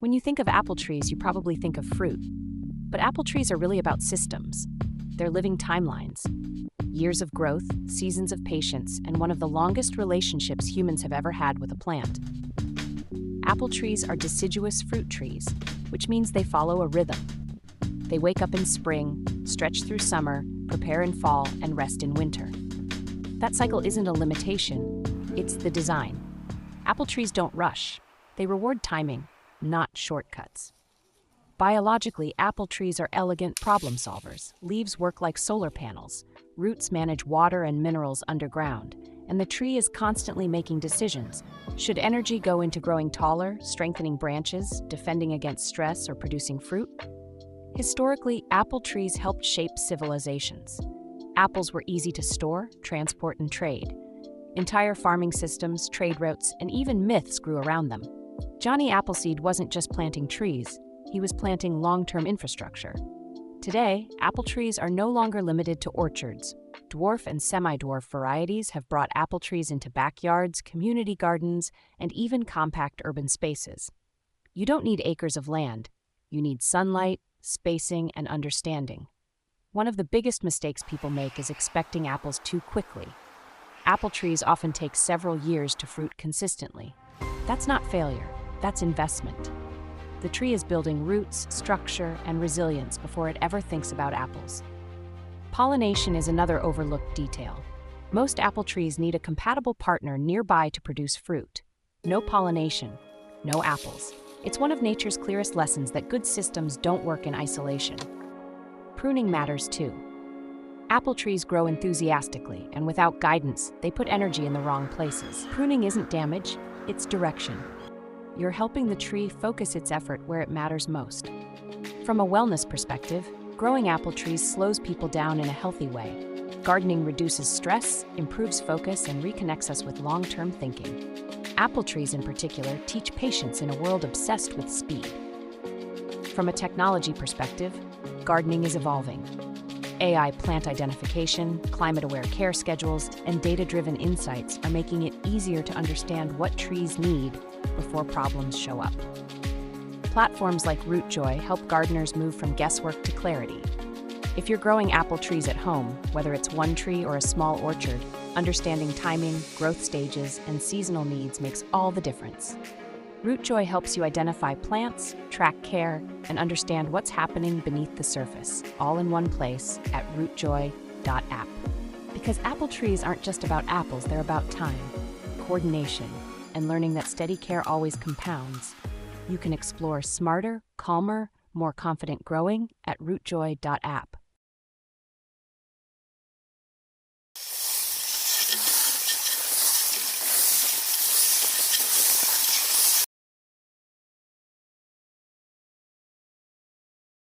When you think of apple trees, you probably think of fruit. But apple trees are really about systems. They're living timelines. Years of growth, seasons of patience, and one of the longest relationships humans have ever had with a plant. Apple trees are deciduous fruit trees, which means they follow a rhythm. They wake up in spring, stretch through summer, prepare in fall, and rest in winter. That cycle isn't a limitation, it's the design. Apple trees don't rush. They reward timing, not shortcuts. Biologically, apple trees are elegant problem solvers. Leaves work like solar panels. Roots manage water and minerals underground, and the tree is constantly making decisions. Should energy go into growing taller, strengthening branches, defending against stress, or producing fruit? Historically, apple trees helped shape civilizations. Apples were easy to store, transport, and trade. Entire farming systems, trade routes, and even myths grew around them. Johnny Appleseed wasn't just planting trees, he was planting long-term infrastructure. Today, apple trees are no longer limited to orchards. Dwarf and semi-dwarf varieties have brought apple trees into backyards, community gardens, and even compact urban spaces. You don't need acres of land. You need sunlight, spacing, and understanding. One of the biggest mistakes people make is expecting apples too quickly. Apple trees often take several years to fruit consistently. That's not failure, that's investment. The tree is building roots, structure, and resilience before it ever thinks about apples. Pollination is another overlooked detail. Most apple trees need a compatible partner nearby to produce fruit. No pollination, no apples. It's one of nature's clearest lessons that good systems don't work in isolation. Pruning matters too. Apple trees grow enthusiastically, and without guidance, they put energy in the wrong places. Pruning isn't damage, it's direction. You're helping the tree focus its effort where it matters most. From a wellness perspective, growing apple trees slows people down in a healthy way. Gardening reduces stress, improves focus, and reconnects us with long-term thinking. Apple trees in particular teach patience in a world obsessed with speed. From a technology perspective, gardening is evolving. AI plant identification, climate-aware care schedules, and data-driven insights are making it easier to understand what trees need before problems show up. Platforms like RootJoy help gardeners move from guesswork to clarity. If you're growing apple trees at home, whether it's one tree or a small orchard, understanding timing, growth stages, and seasonal needs makes all the difference. RootJoy helps you identify plants, track care, and understand what's happening beneath the surface, all in one place at rootjoy.app. Because apple trees aren't just about apples, they're about time, coordination, and learning that steady care always compounds. You can explore smarter, calmer, more confident growing at rootjoy.app.